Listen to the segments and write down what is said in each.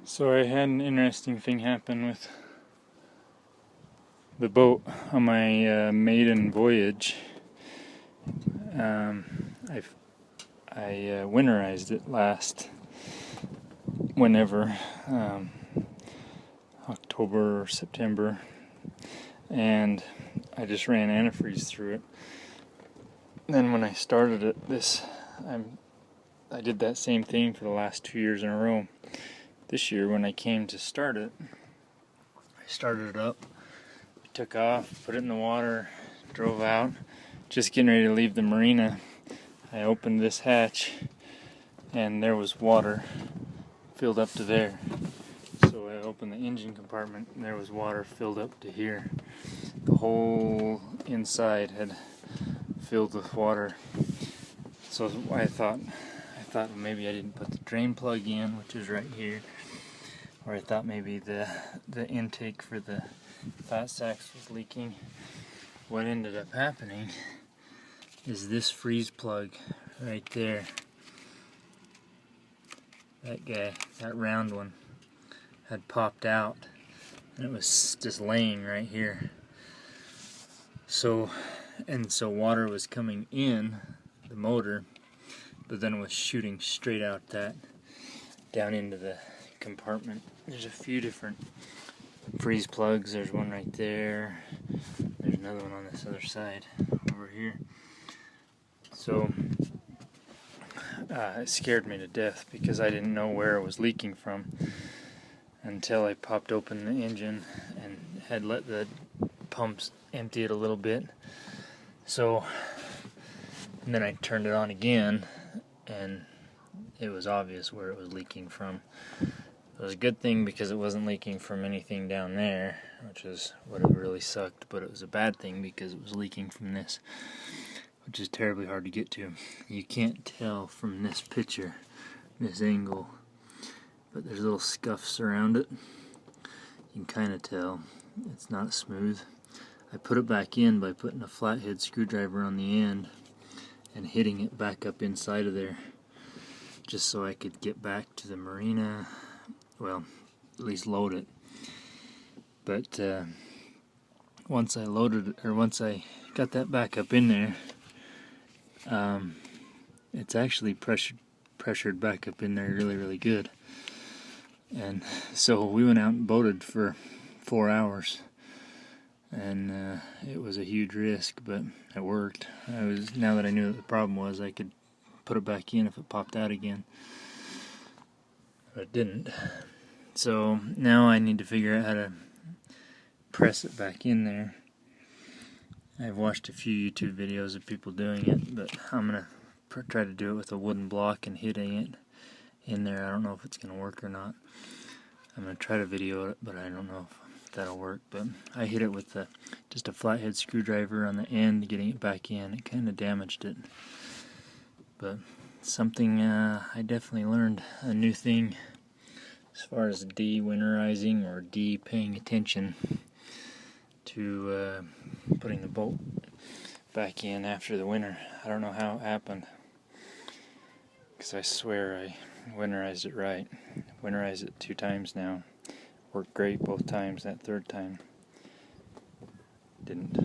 So I had an interesting thing happen with the boat on my maiden voyage. I winterized it whenever, October or September, and I just ran antifreeze through it. Then when I started it, I did that same thing for the last 2 years in a row. This year, when I came to start it, I started it up, took off, put it in the water, drove out, just getting ready to leave the marina. I opened this hatch, and there was water filled up to there. So I opened the engine compartment, and there was water filled up to here. The whole inside had filled with water. So I thought maybe I didn't put the drain plug in, which is right here. Or I thought maybe the intake for the fat sacks was leaking. What ended up happening is this freeze plug right there. That guy, that round one, had popped out, and it was just laying right here. So water was coming in the motor, but then it was shooting straight out that down into the compartment. There's a few different freeze plugs. There's one right there. There's another one on this other side over here. So it scared me to death because I didn't know where it was leaking from until I popped open the engine and had let the pumps empty it a little bit. And then I turned it on again, and it was obvious where it was leaking from. It was a good thing because it wasn't leaking from anything down there, which is what it really sucked, but it was a bad thing because it was leaking from this, which is terribly hard to get to. You can't tell from this picture, this angle, but there's little scuffs around it. You can kind of tell it's not smooth. I put it back in by putting a flathead screwdriver on the end and hitting it back up inside of there, just so I could get back to the marina. Well, at least load it. But once I got that back up in there, it's actually pressured back up in there really, really good. And so we went out and boated for 4 hours, and it was a huge risk, but it worked. Now that I knew what the problem was, I could put it back in if it popped out again. But it didn't. So now I need to figure out how to press it back in there. I've watched a few YouTube videos of people doing it, but I'm going to try to do it with a wooden block and hitting it in there. I don't know if it's going to work or not. I'm going to try to video it, but I don't know if that'll work. But I hit it with just a flathead screwdriver on the end, getting it back in. It kind of damaged it. But something I definitely learned, a new thing as far as de-winterizing or paying attention to putting the boat back in after the winter. I don't know how it happened, because I swear I winterized it right. Winterized it 2 times now. Worked great both times. That third time didn't.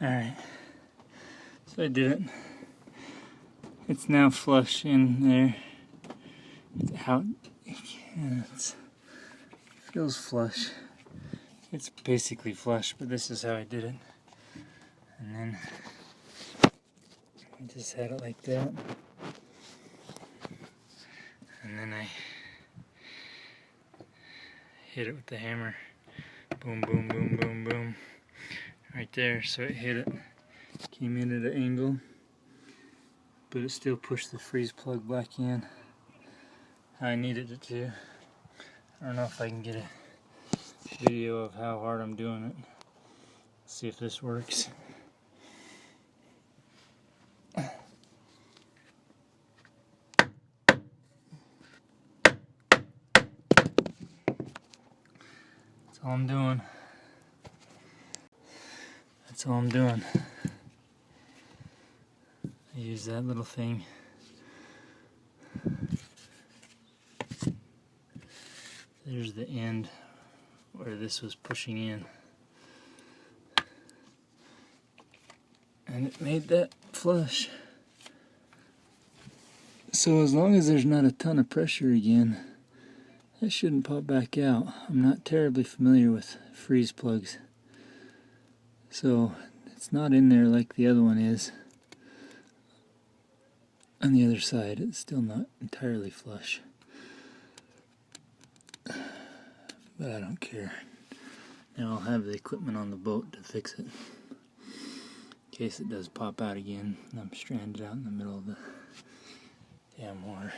Alright, so I did it. It's now flush in there. It feels flush. It's basically flush, but this is how I did it. And then I just had it like that. And then I hit it with the hammer. Boom, boom, boom, boom, boom. Right there, so it hit it. Came in at an angle, but it still pushed the freeze plug back in how I needed it to. I don't know if I can get a video of how hard I'm doing it. Let's see if this works. That's all I'm doing. That's all I'm doing. I use that little thing There's the end where this was pushing in. And it made that flush. So as long as there's not a ton of pressure again, it shouldn't pop back out. I'm not terribly familiar with freeze plugs, so it's not in there like the other one is. On the other side, it's still not entirely flush. But I don't care. Now I'll have the equipment on the boat to fix it, in case it does pop out again and I'm stranded out in the middle of the damn water.